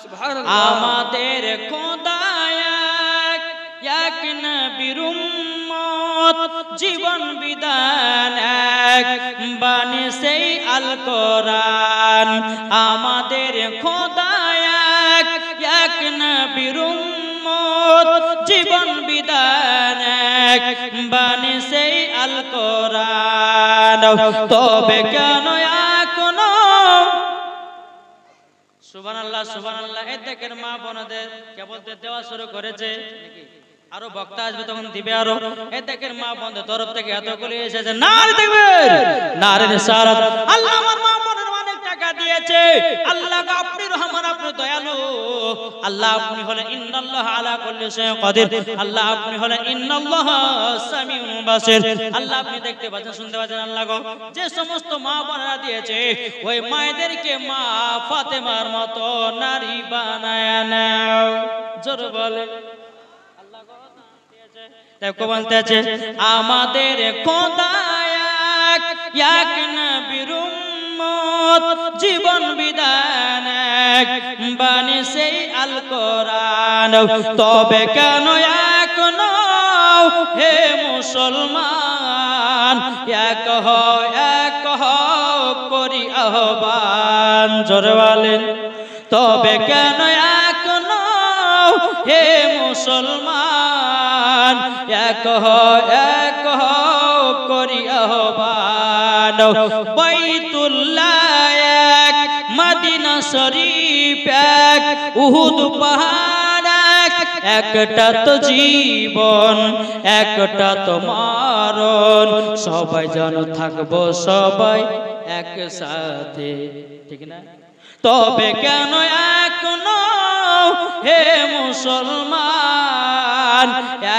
আমাদের খোদা এক নবীর উম্মত জীবন বিধান এক বাণী সেই আল কোরআন আমাদের খোদা এক নবীর উম্মত জীবন বিধান এক বাণী সেই আল কোরআন তবে কেন এখনো সুবহানাল্লাহ সুবহানাল্লাহ এই দেখেন মা বোনদের কেবল দেওয়া শুরু করেছে আরো বক্তা আসবে তখন দিবে আরো এই দেখেন মা বোনদের তরফ থেকে এতগুলি এসেছে নারে দেখবেন নারে রিসালাত আল্লাহ আমার মা বোনের অনেক টাকা দিয়েছে আল্লাহ আপনি রহমান আপনি দয়ালু আল্লাহ আপনি হলেন ইন্নাল্লাহ আলা কুল্লি শাইইন কাদির আল্লাহ আপনি হলেন ইন্নাল্লাহ সামিউন বাসির আল্লাহ আপনি দেখতে পাচ্ছেন শুনতে পাচ্ছেন আল্লাহ গো যে সমস্ত মা বোনেরা দিয়েছে ওই মায়েদেরকে মা ফাতেমার মতো নারী বানায় নাও জোর বলে আল্লাহ গো দিয়েছে তাই কো বলতেছে আমাদের খোদা এক নবীর উম্মত জীবন বিধান এক বাণী সেই আল কোরআন তবে কেন এখনো হে মুসলমান এক হও করি আহ্বান জোরে বলেন তবে কেন এখনো হে মুসলমান এক হও করি আহ্বান বাইতুল্লাহ এক মদিনা শরীফ এক উহুদ পাহাড় এক একটা তো জীবন একটা তো মরণ সবাই যেন থাকবো সবাই একসাথে ঠিক না তবে কেন এখনো হে মুসলমান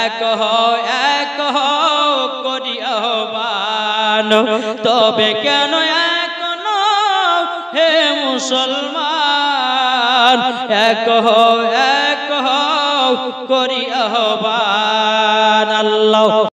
এক হও করি আহ্বান তবে কেন এখনো হে মুসলমান এক হও করি আহ্বান আল্লাহ